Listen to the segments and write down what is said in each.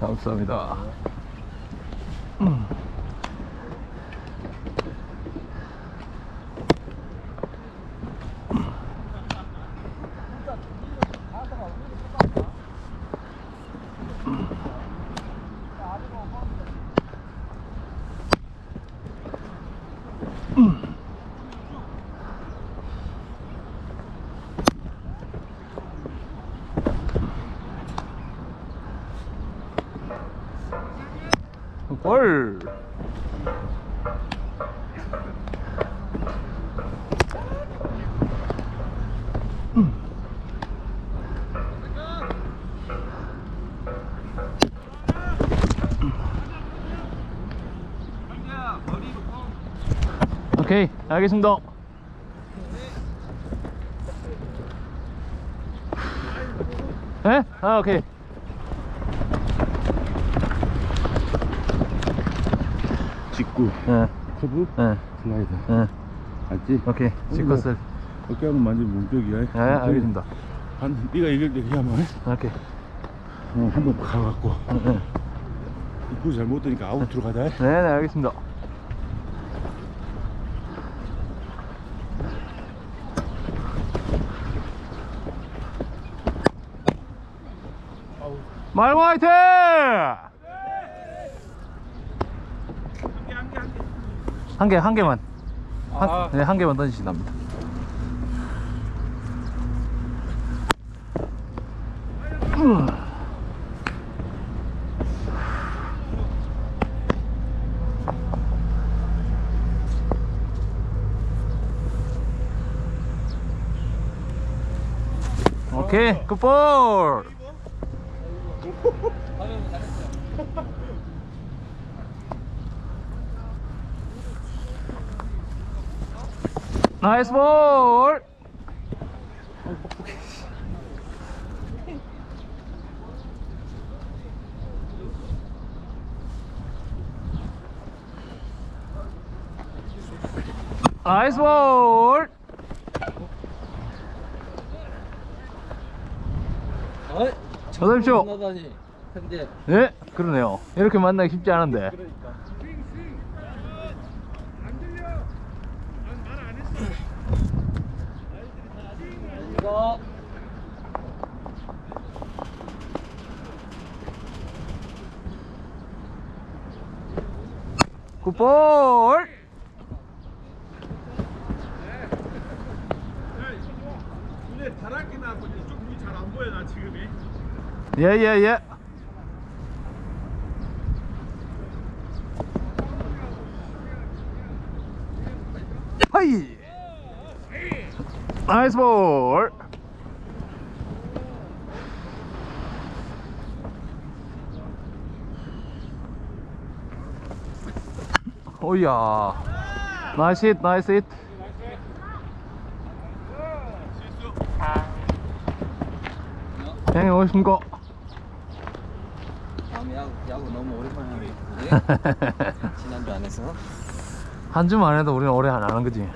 감사합니다. 볼. 오케이, 알겠습니다. 네? 아, 오케이. 직구, 네, 커브, 네, 슬라이드. 네. 알지? 오케이, 지컷을. 어깨 한번 만지면 몸쪽이야. 네, 알겠습니다. 네가 이길 때 그냥 한번 해. 오케이. 한번 가갖고. 네, 입구 잘못 되니까 아웃으로 가자. 네, 네, 알겠습니다. 말고 화이팅! 한 개만. 네, 한 개만 던지신답니다. 오케이, 굿볼! 나이스 볼! 나이스 볼! 어서 오십시오. 만나다니 근데 네, 그러네요. 이렇게 만나기 쉽지 않은데. 그러니까 이거 굿볼! 눈에 다락이 나고 이쪽 눈이 잘 안 보여 나 지금이. 예. 하이! 나이스 볼! 오야. 나이스 힛, 나이스 힛. 형님 오십니까? 다음에 야구 너무 오랜만에 하네. 지난주 안 해서 한 주만 해도 우리는 오래 안 하는 거지.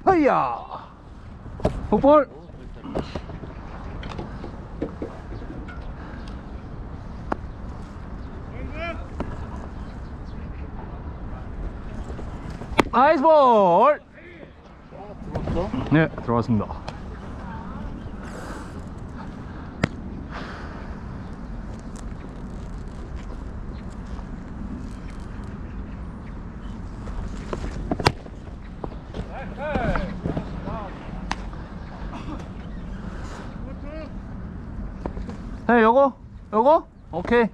허이야! 굿볼! 나이스 볼! 들어왔어? 네, 들어왔습니다. 네, 요거? 오케이.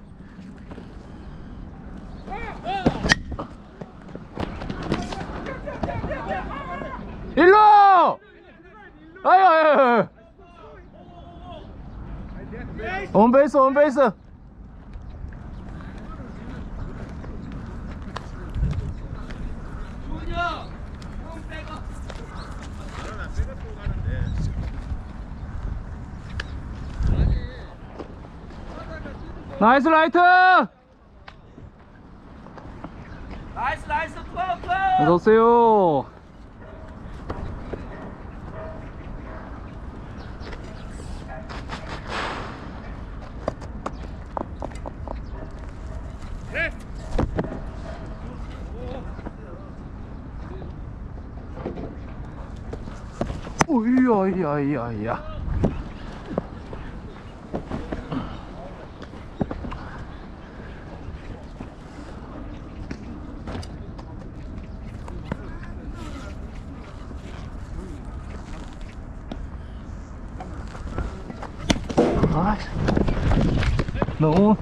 일로! 아유. 원베이스. 나이스 라이트. 나이스 클럽. 어서오세요. 오이야야야야. 아, 너무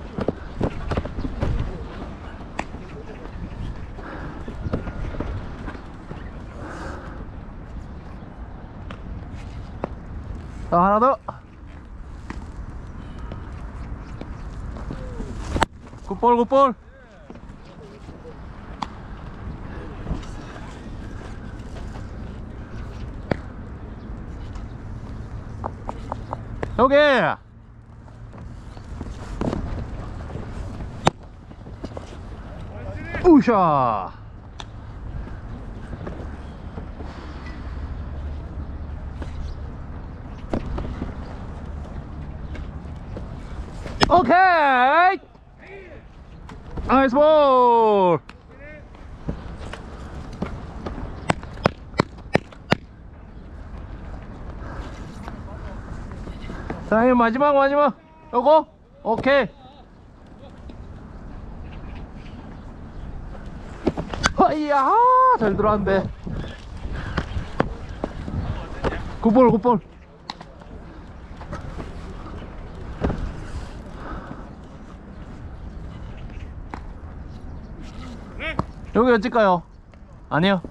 자, 하나 더. 굿볼 굿볼. 여기. 우샤. 오케이. 나이스 볼. 자, 이 마지막 요거. 오케이. 이야, 잘 들어왔는데. 굿볼. 여기 어딜까요? 아니요.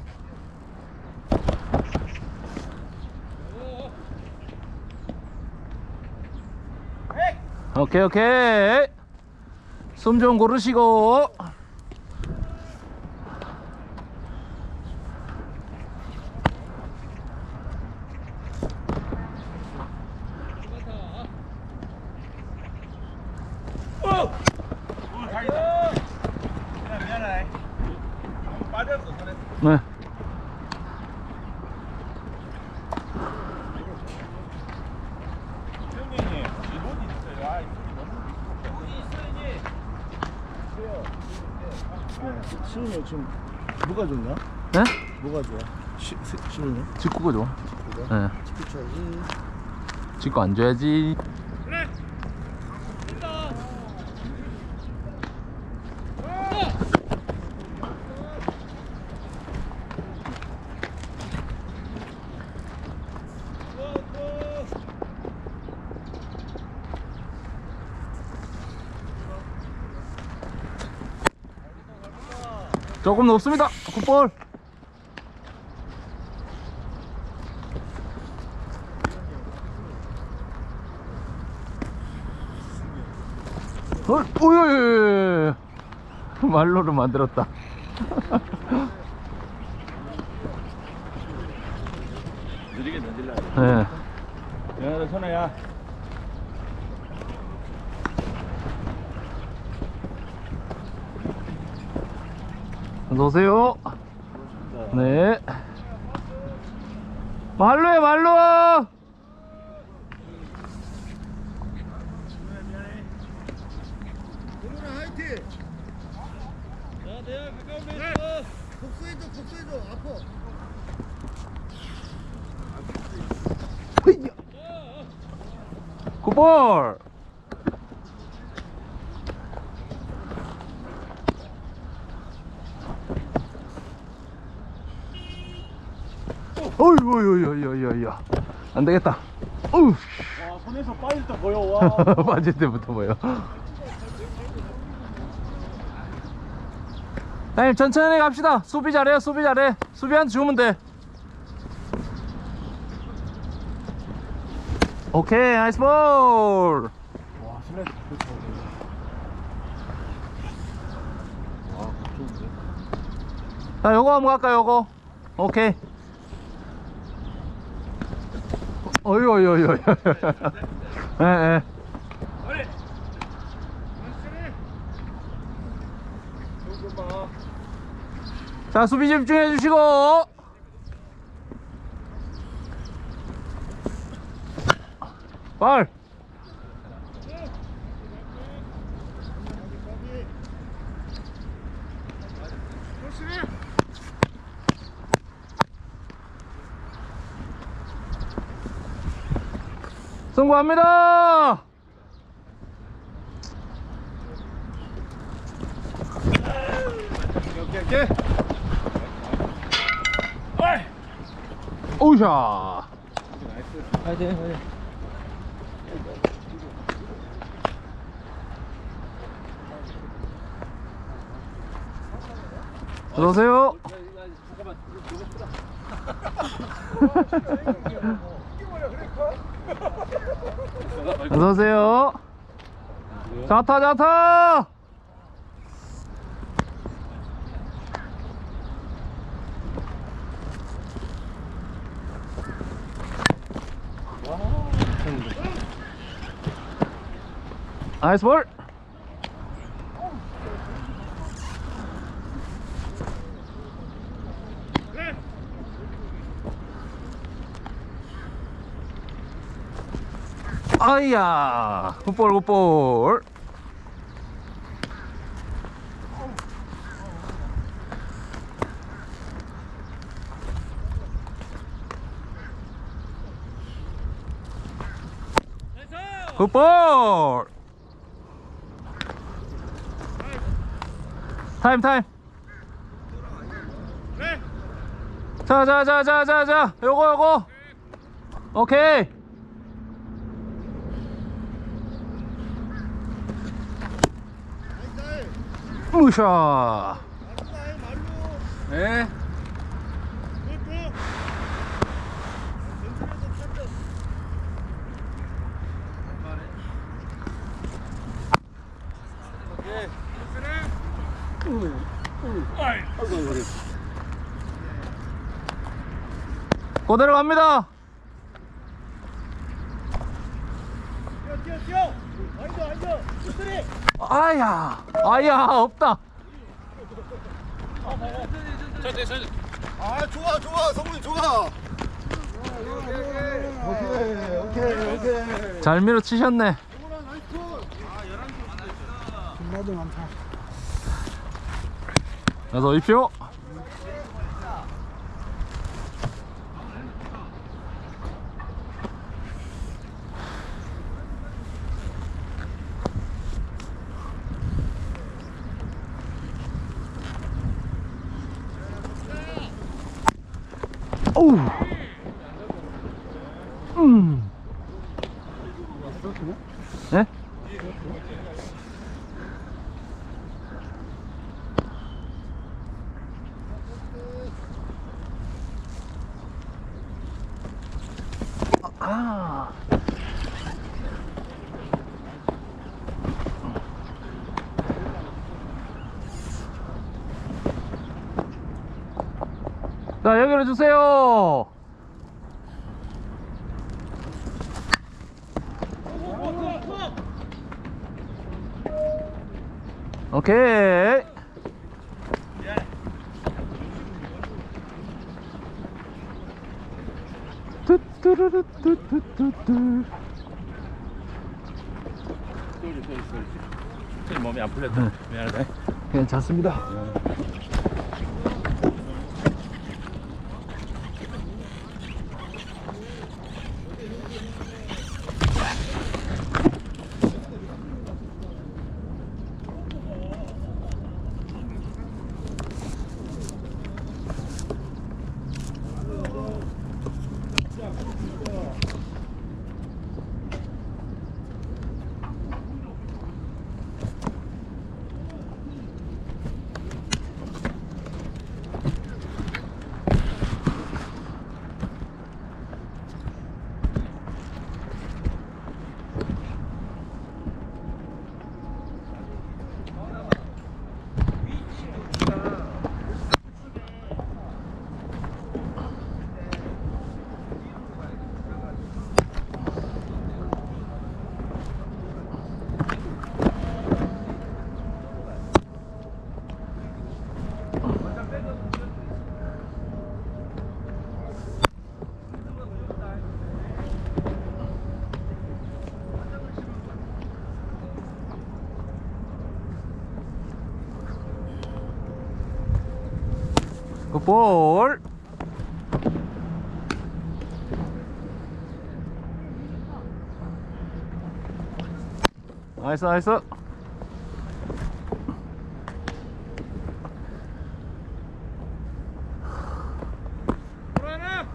오케이. 숨 좀 고르시고. 미안해. 빠졌어. 네. 형님, 이 로디 있어요. 아, 시은이 지금 뭐가 좋냐? 네? 뭐가 좋아? 시은이? 직구가 좋아. 그래? 네. 치킨 쳐야지. 직구 안 줘야지. 조금 높습니다. 굿볼. 오이 말로를 만들었다. 느리게 던질라. 네. 야, 선아야. 어서오세요. 네. 말로해 말로. 동훈아 화이팅! 야, 내가 가까운 데 있어. 복수해줘 아파. 굿볼. 어이구 안 되겠다. 어우. 와, 손에서 빠질 때 보여. 와. 빠질 때부터 보여. 형님 천천히 갑시다. 수비 잘해. 수비한테 주면 돼. 오케이, 나이스 볼. 와, 슬라이드 좋다. 와, 좋은데. 자, 요거 한번 갈까요, 요거? 오케이. 어이. 예. 자, 수비 집중해 주시고. 파울. 승부합니다. 오케이. 오샤. 화이팅. 어서오세요. 어서오세요. 자타 자타. 나이스 볼. 아이야, 굿볼 굿볼. 굿볼. 타임 타임. 자자자자자자, 요거 오케이. 무샤. 네. 그대로 갑니다. 뛰어. 앉아. 아야, 아야, 없다. 아, 좋아. 성훈이 좋아. 오케이. 잘 밀어치셨네. 나도 많다. 어서 오십시오. 오우. 네? 아. 자, 연결해 주세요. 오케이. 뚜뚜루루뚜뚜뚜뚜. 몸이 안 풀렸다. 미안하다. 괜찮습니다. 굿볼. 나이스 나이스. 불안해.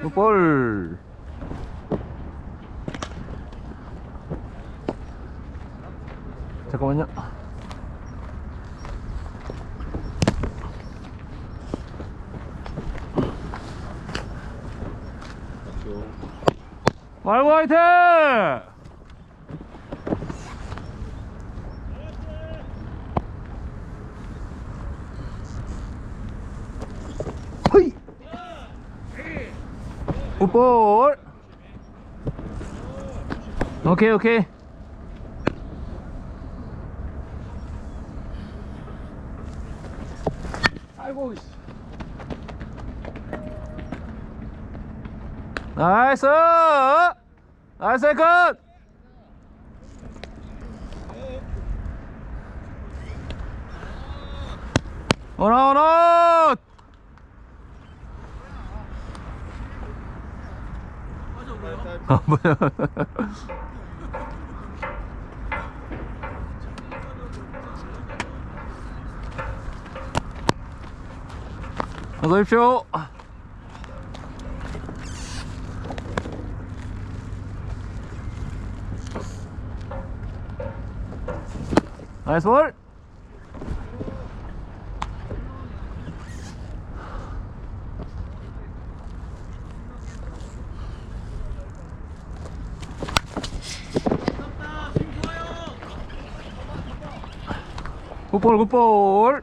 굿볼. 잠깐만요. 말고 화이팅! 허이! 굿볼! 오케이 오케이. 아이고. 나이스! 나이스 컷! 원아웃! 아 뭐야. 어서 오십시오. 나이스 볼. 굿볼 굿볼.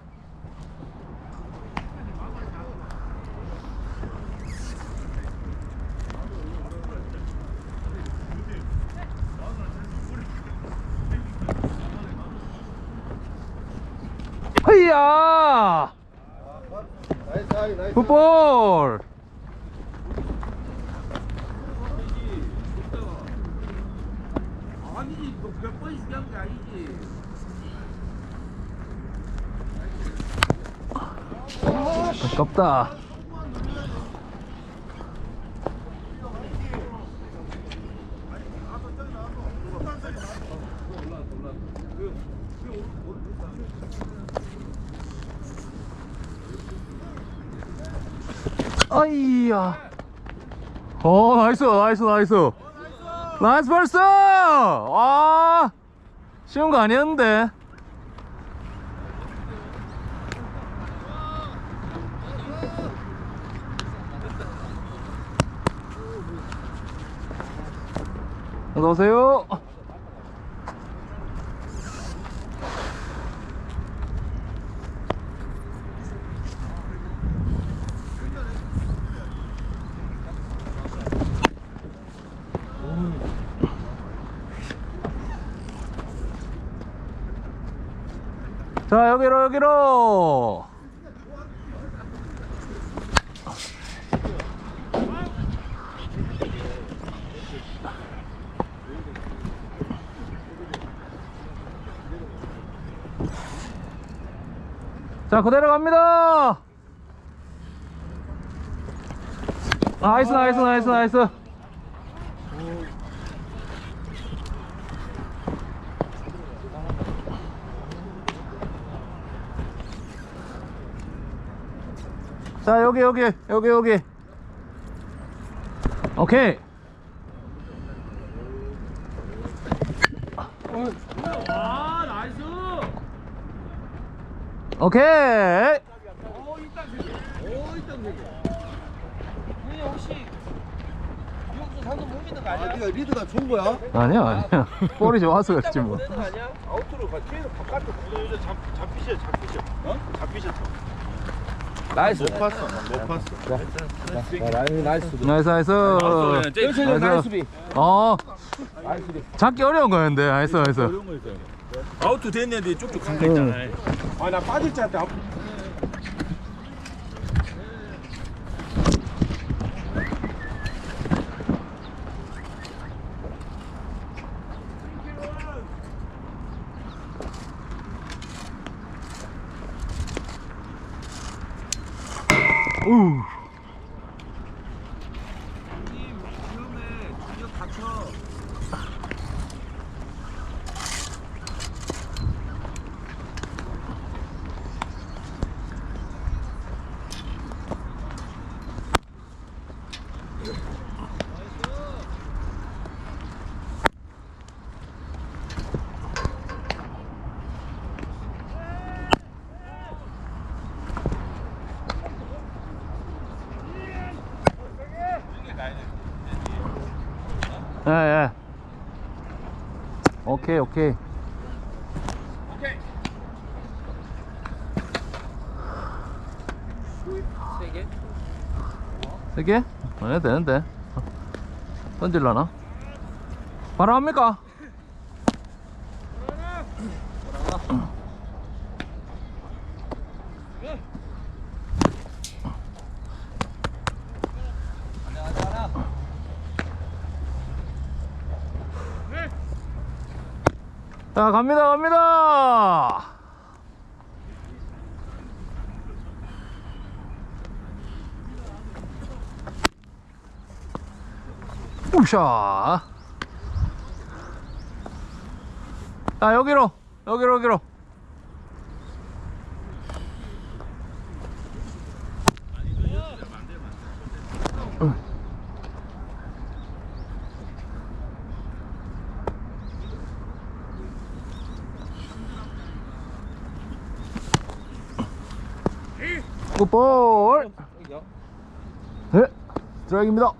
헤이야. 나이스. 굿볼. 아니지, 너몇 번씩 한 게 아니지. 아깝다. 아이야. 나이스 나이스 나이스. 나이스 벌스. 와, 쉬운 거 아니었는데. 어서오세요. 자, 여기로. 자, 그대로 갑니다. 나이스 나이스 나이스 나이스. 자, 여기 오케이. 아, 나이스. 오케이. 이딴 세 개. 이딴 세 개. 형님 혹시 유혹수 상금 못 믿는 거 아니야? 네가 리드가 좋은 거야? 아니야 볼이 좋아서 그렇지 뭐. 되는 거 아니야? 아웃으로 가. 계속 바깥으로 보내줘. 잡히셔. 잡히셔. 나이스. 못 봤어. 나이스 나이스. 천천히 나이스 수비. 잡기 어려운 거였는데. 나이스. 아웃도 됐는데 쭉쭉 간거 있잖아. 나 빠질 줄 알았다. 우. 위험해. 중력 다쳐. 예, 예. 오케이, 오케이. 세 개? 세 개? 네, 되는데. 던질라나? 바로 합니까? 자, 갑니다, 갑니다. 우샤. 자, 여기로, 여기로, 여기로. 굿볼. 네, 드라이브입니다.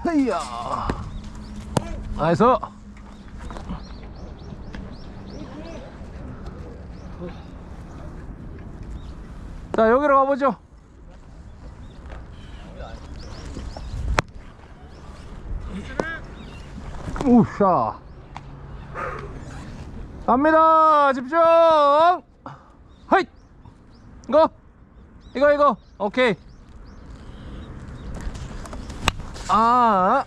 헤이야. 나이스. 자, 여기로 가보죠. 우샤. 갑니다. 집중. 하이. 이거 오케이. 아.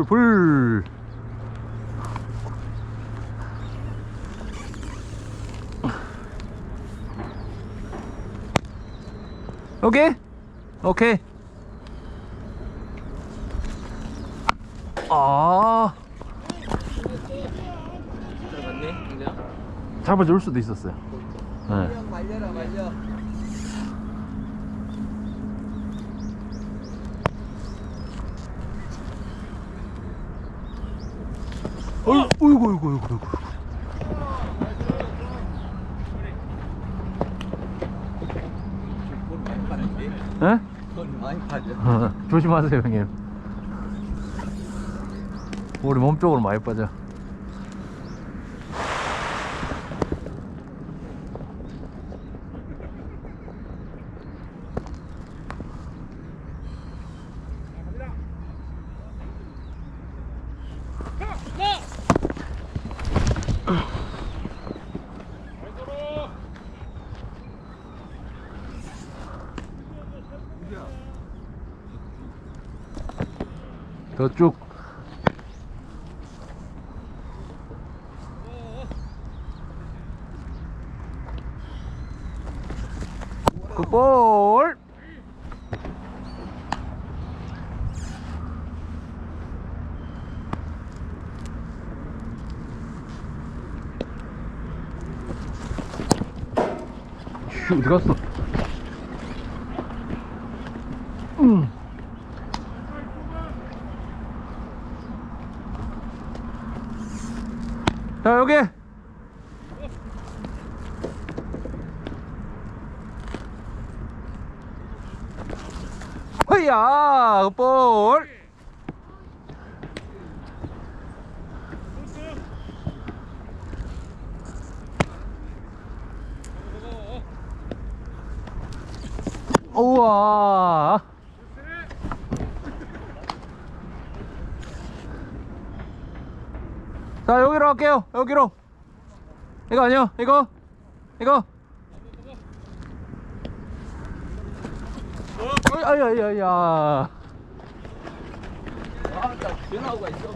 풀. 오케이. 아, 들어갔니? 형제야? 잡아줄 수도 있었어요. 네. 그냥 말려라 말려. 어이구. 볼 많이 빠는데. 예? 볼 많이 빠져. 조심하세요, 형님. 우리 몸 쪽으로 많이 빠져. 더 쭉. 굿볼. 슈, 어디 갔어? 자, 여기. 허이야, 볼. 우와. 자, 여기로 할게요. 여기로. 이거 아니요. 이거. 아야야야. 아나 변화가 있어.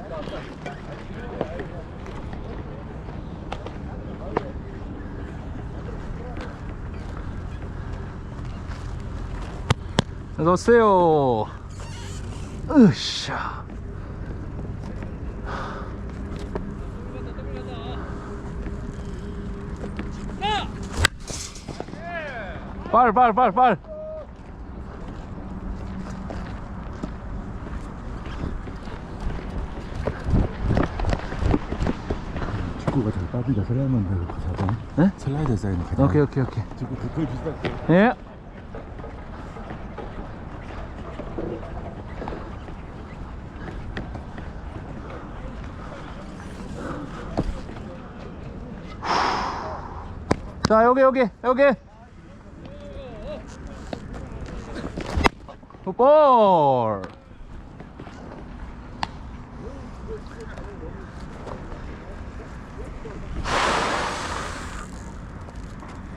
넣으세요. 으쌰. 빨. 축구가 잘 빠지자 슬라이드만 되고 가자. 네? 슬라이드 사이드 가자. 오케이. 축구 거의 비슷할게. 예. 자, 여기. 볼.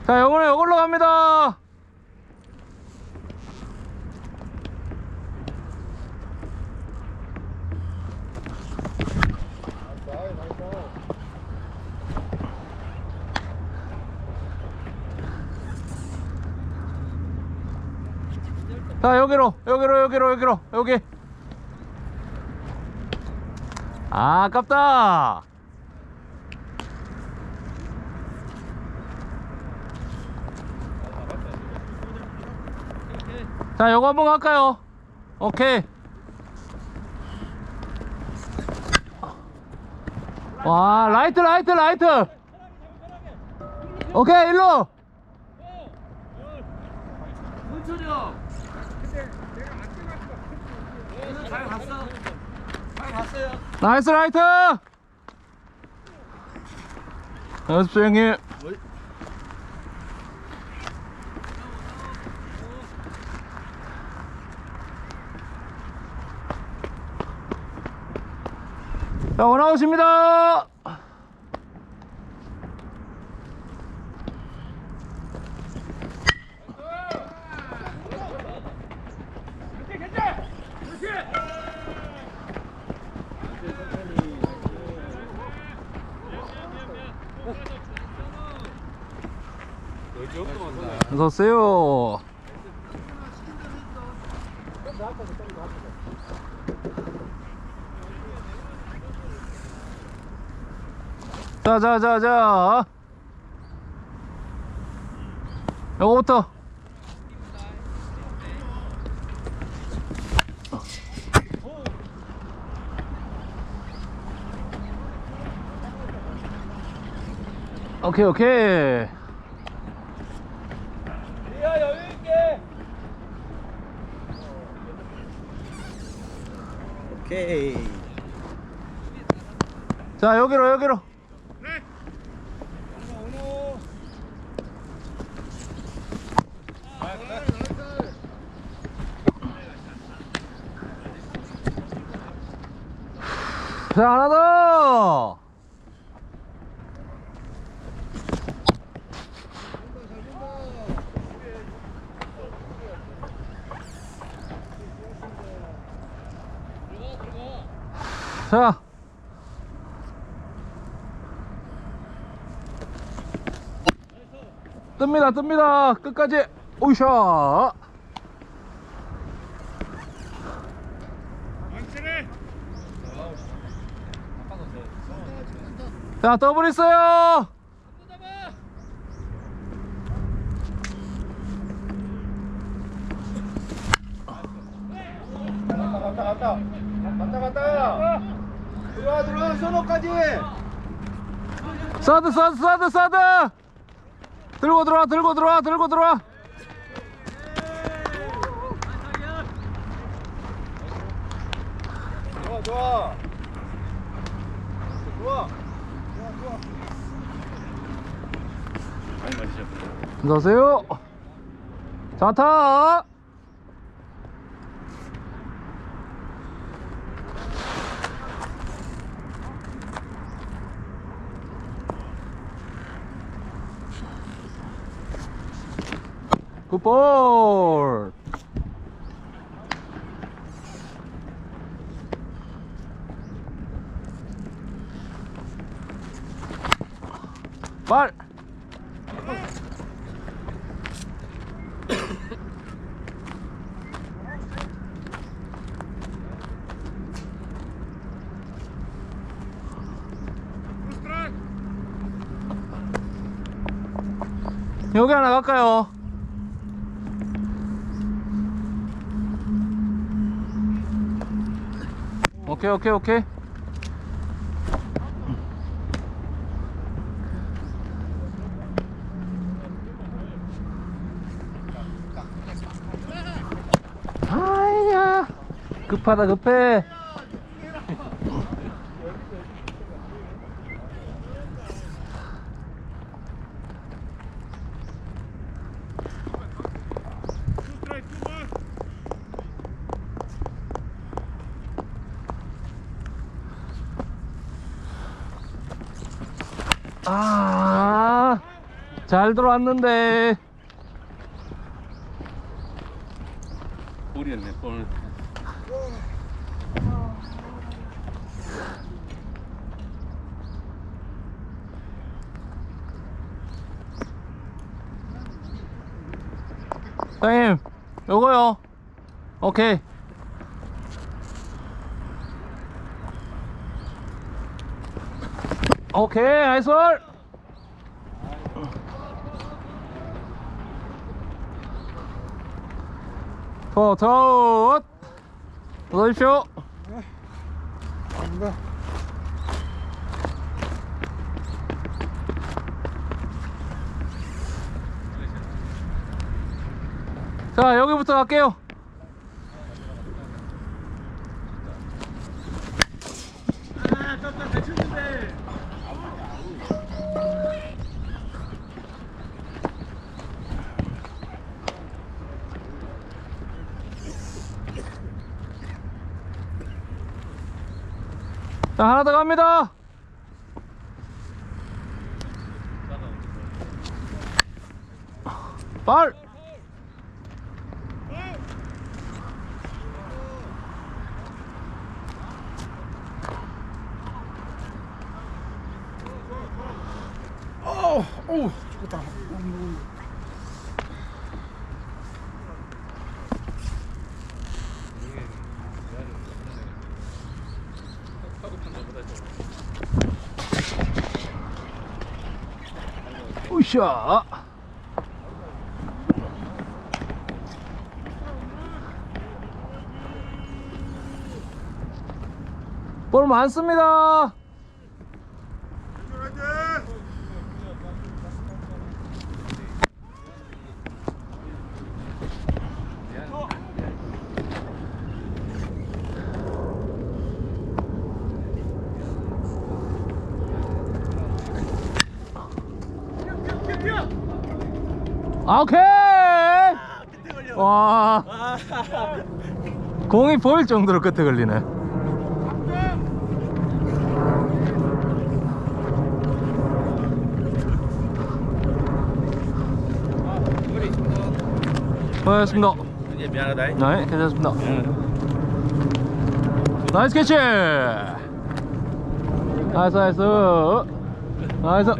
자, 요걸로 갑니다. 자, 여기로. 여기. 아, 아깝다. 자, 요거 한번 갈까요? 오케이. 와, 라이트. 오케이, 일로. 문철이 형. 잘 갔어. 잘 갔어요. 나이스 라이트. 연습 형님. 자, 원아웃입니다. 어서오세요. 자. 요거부터. 오케이. 야 여유 있게. 오케이. 자, 여기로. 자, 하나 더. 자, 뜹니다. 끝까지. 오이샤. 자, 더블 있어요. 갔다. 들어와 선호까지. 사드. 들고 들어와. 좋아. 많이 마시죠. 안녕하세요. 자, 타. 굿볼. 발. 여기 하나 갈까요? 오케이 오케이 오케이. 아야 급하다 급해. 아, 잘 들어왔는데. 볼이었네 볼. 형님, 요거요. 오케이. 오케이, 나이스 볼. 더 오십시오. 자, 여기부터 갈게요. 자, 하나 더 갑니다. 발. 어우 죽겠다. 으쌰. 볼 많습니다. 아, 오케이. 와, 공이 보일 정도로 끝에 걸리네. 고맙습니다. 이제 미안하다. 네, 괜찮습니다. 나이스 캐치. 나이스 나이스 나이스.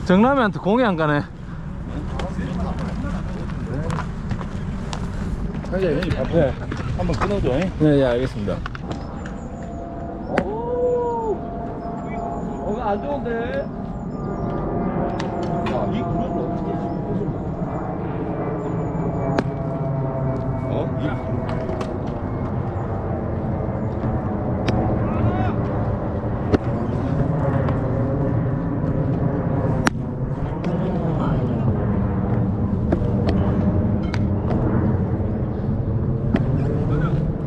정남이한테 공이 안 가네. 형님 앞에 한번 끊어줘. 네, 알겠습니다. 거기 안 좋은데. 이 그룹을 어떻게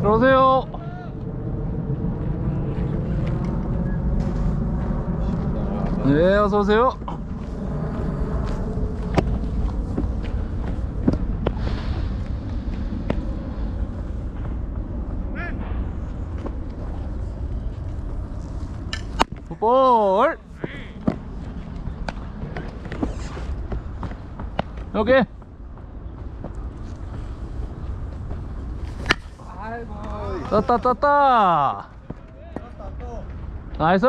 들어오세요. 네, 어서 오세요. 볼. 여기. 떴다. 나이스.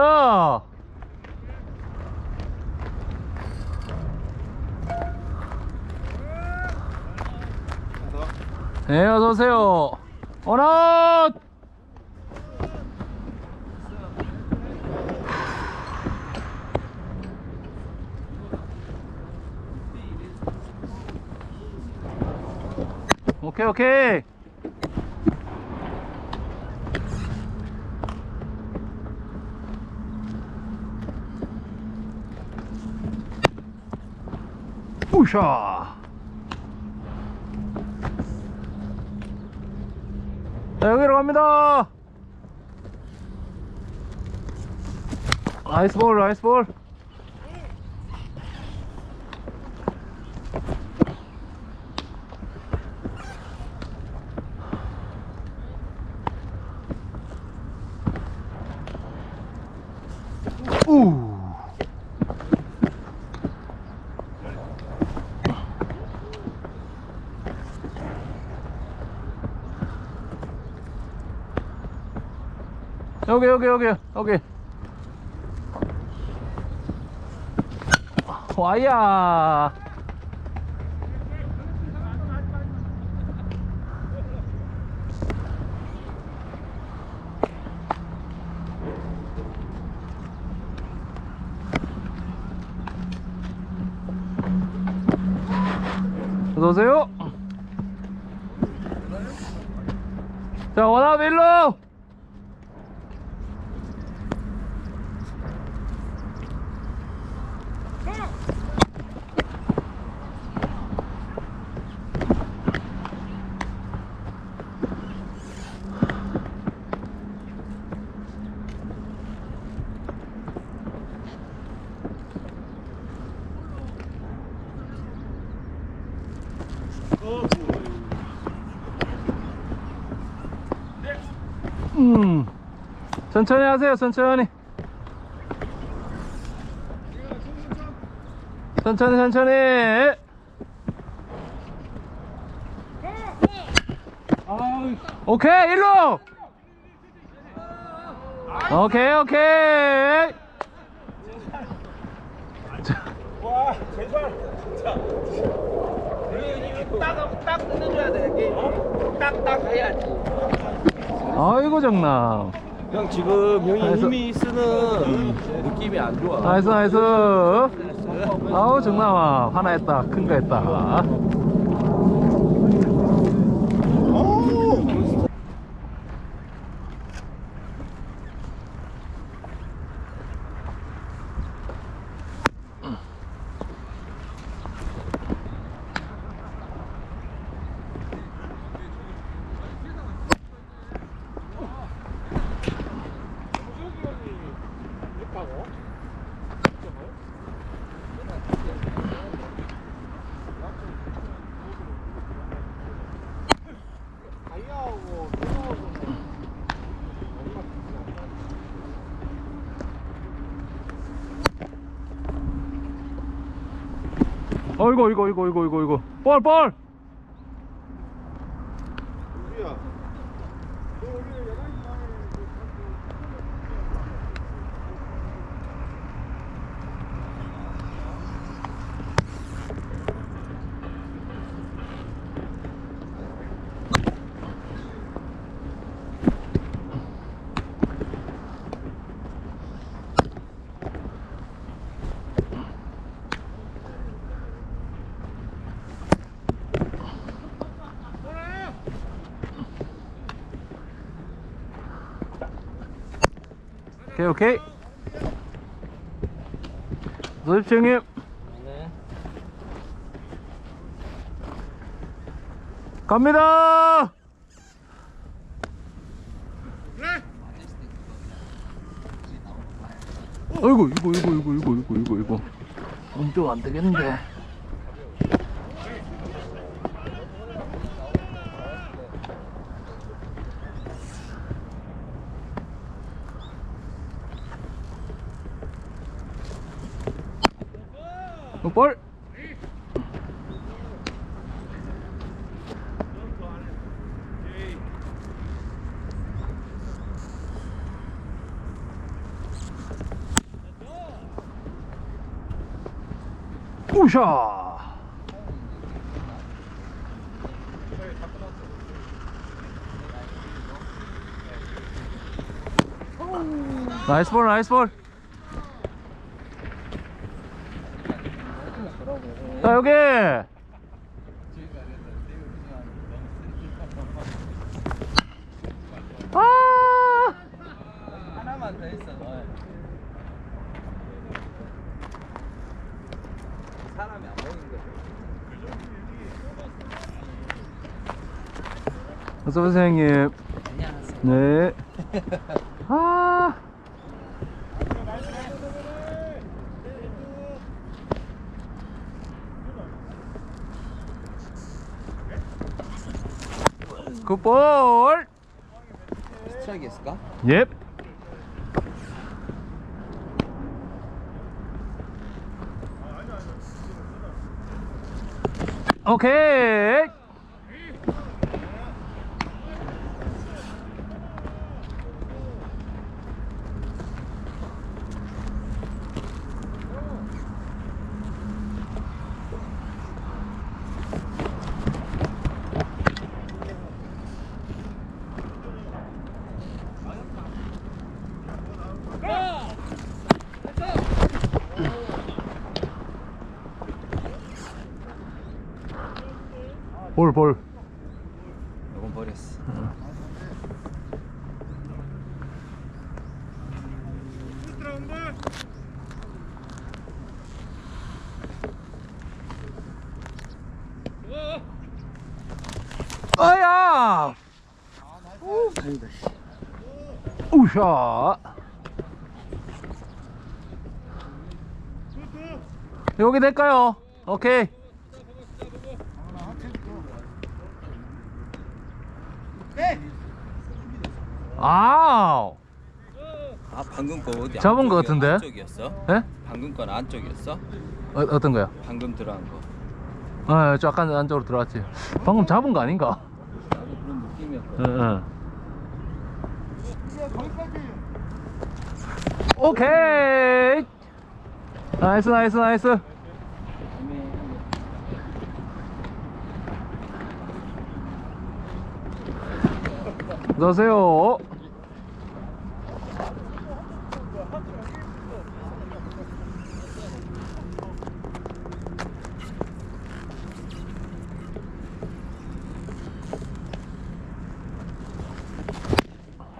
네, 어서오세요. 원아웃. 오케이 오케이. 우샤. 자, 여기로 갑니다. 나이스 볼, 나이스 볼. 우. 여기 와야. 어서오세요. 자, 원아웃 1루. 천천히 하세요. 천천히 오케이 1루. 오케이 와 제발. 딱 끊어줘야 돼. 게임. 딱딱 해야지. 아이고 정남. 형 지금 형이 나이스. 힘이 쓰는 느낌이 안 좋아. 나이스 아우 정남아 하나 했다. 큰 거 했다. 이거 볼. 우리야. 오케이. 어서오십시오 형님. 갑니다. 아이고 이거 엄청 안 되겠는데. 볼. 우샤. 나이스 볼, 나이스 볼. 자, 여기. 아! 하나만 더 했어. 사람이 안 보이는 거. 어서오세요, 형님. 안녕하세요. 네. 아. 굿볼. 스트라이크였을까? 예. 오케이. 볼. 이건 버렸어. 아야. 우샤. 여기 될까요? 오케이. 아우. 아 방금 거 어디? 잡은 거 같은데? 안쪽이었어? 예? 방금 건 안쪽이었어? 어떤 거요? 방금 들어간 거. 아, 저 약간 안쪽으로 들어왔지. 방금 잡은 거 아닌가? 나도 그런 느낌이었거든. 응. 오케이. 나이스, 나이스, 나이스. 어서오세요.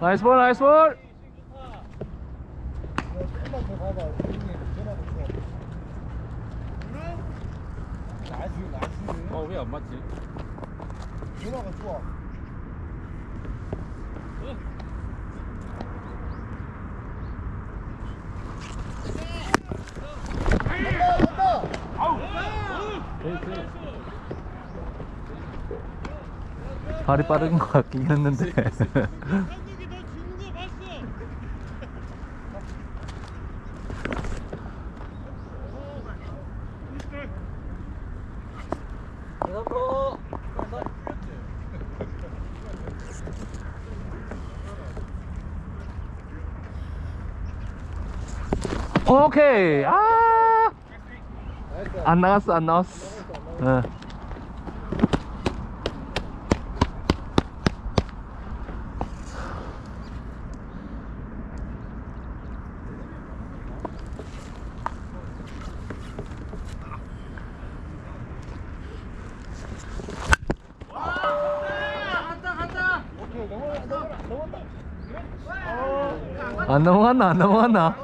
나이스 볼, 나이스 볼. 왜 안 맞지? 누나가 좋아. 발이 빠른 것 같긴 했는데. 오케이. 아, 안 나갔어, 안 나왔어. 예. 안 넘어갔나, 안 넘어갔나?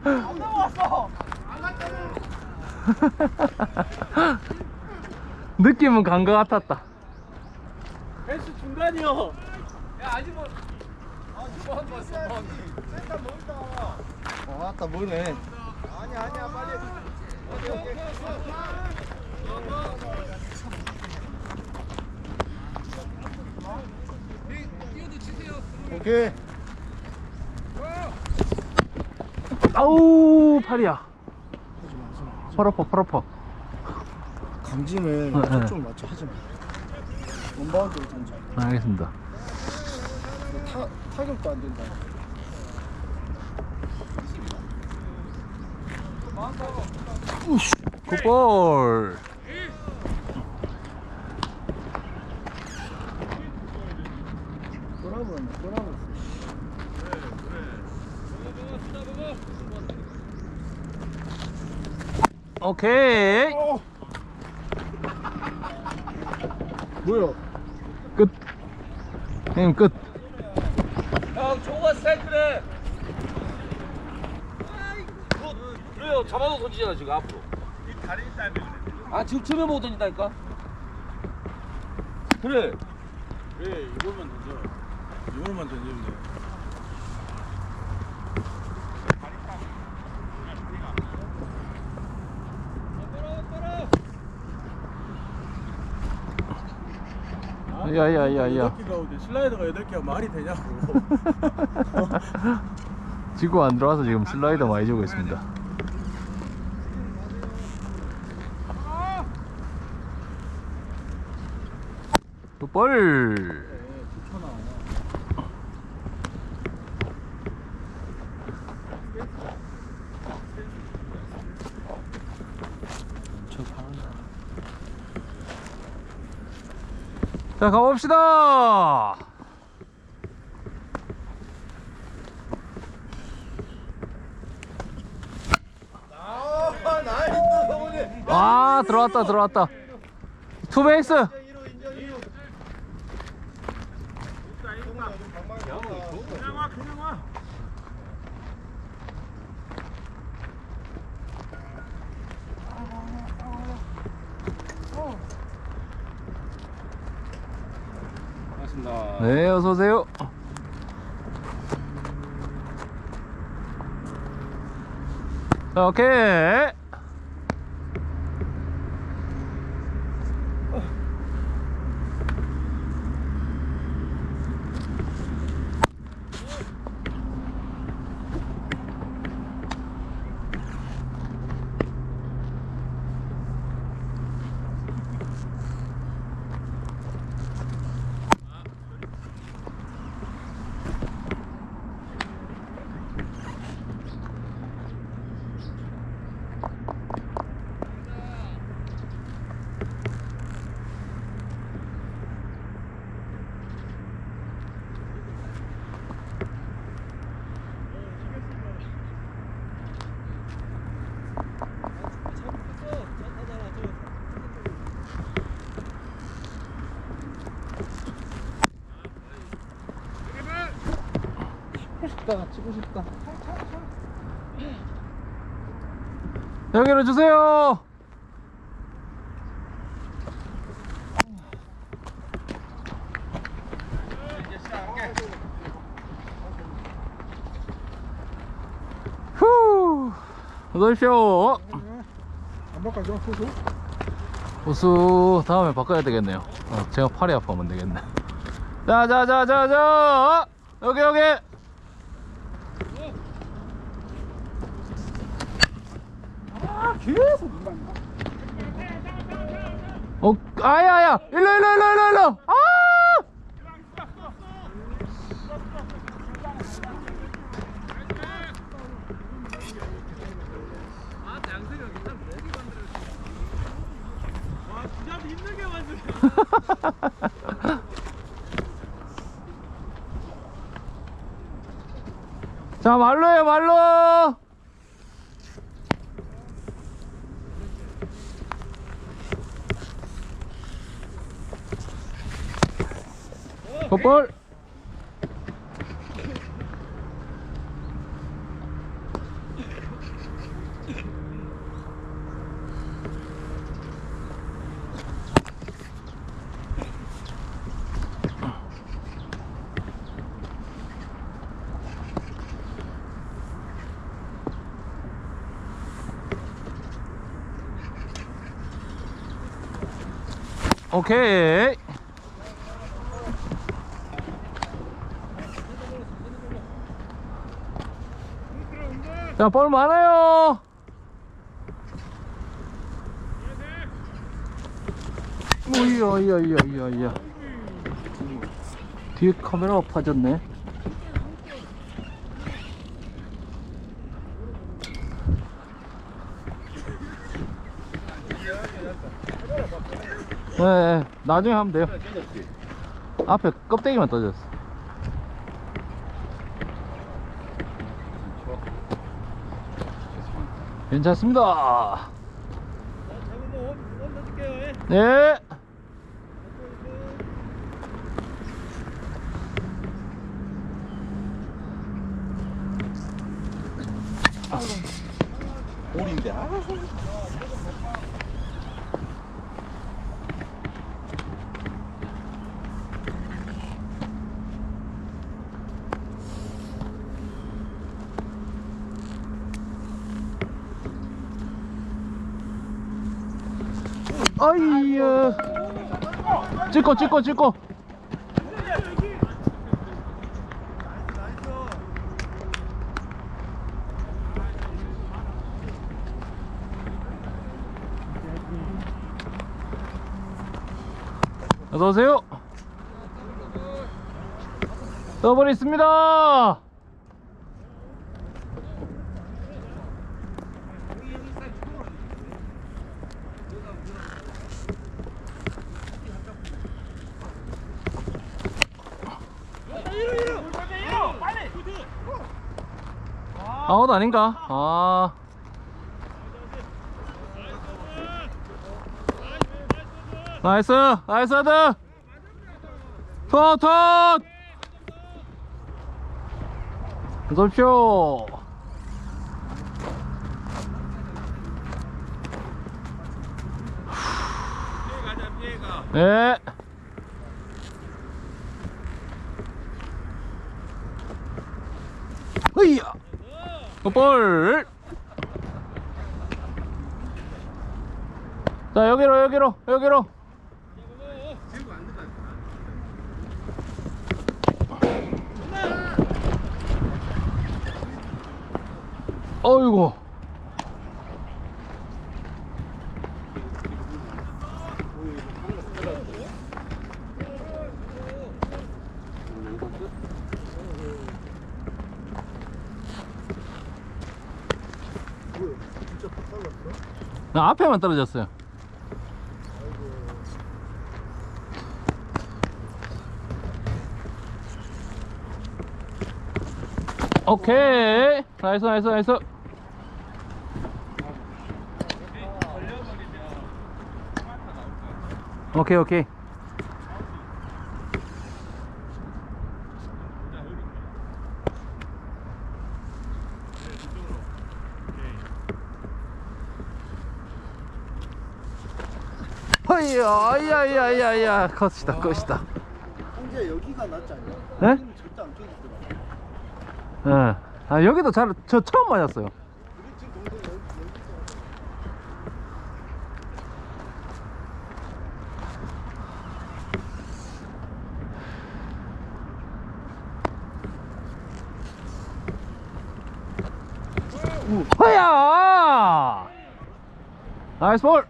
안 넘어왔어. 안 갔다고. 느낌은 간 것 같았다. 헬스 중간이요. 야 아직 뭐. 아한 번. 센터 멀다. 아따 뭐네. 아니야 빨리. 오케이. 오케이. 아우, 팔이야. 팔 아파, 팔 아파. 강진을 네, 네. 초점 맞춰 하지 마. 원바운드로 던져. 알겠습니다. 타격도 안 된다. 굿볼. 오케이. 뭐야? 끝. 형님 끝. 형 저거 스트라이크래. 그래요. 잡아도 던지잖아 지금 앞으로. 이 다리 때문에 그래. 아 지금 처음에 못 던진다니까. 그래. 그래 이거만 던져. 이거만 던지면 돼. 야야야야. 8개 가운데 슬라이더가 8개가 말이 되냐고. 지구 안 들어와서 지금 슬라이더 많이 주고 있습니다. 굿볼. 자, 가봅시다. 아, 들어왔다, 들어왔다. 투베이스. 그냥 와. 반갑습니다. 네, 어서 오세요. 자, 오케이. 찍고 싶다. 여기로 주세요. 후. 어서 오십시오. 안 바꿔줘 후수? 호수 다음에 바꿔야 되겠네요. 제가 팔이 아파하면 되겠네. 자자자자자 여기 여기. 계속 아야야 일로 아. 자, 말로요, 말로. 굿볼. 오케이. 자, 볼 많아요. 오이야. 뒤에 카메라가 파졌네. 네, 나중에 하면 돼요. 앞에 껍데기만 떠졌어. 괜찮습니다. 네. 볼인데. 아이야. 찍고. 어서오세요. 더블 있습니다. 아웃 아닌가? 아. 나이스 하드. 톱. 어서오십시오. 네. 으이야. 볼. 자, 여기로. 어이구. 나 앞에만 떨어졌어요. 오케이. 나이스. 오케이. 야야야야 컷이다. 형제 여기가 낫지 않냐? 네? 여기는 절대 안 껴지더라. 예. 아, 여기도 저 처음 맞았어요. 우리 지금 동생 여기서. 허야! 나이스 볼!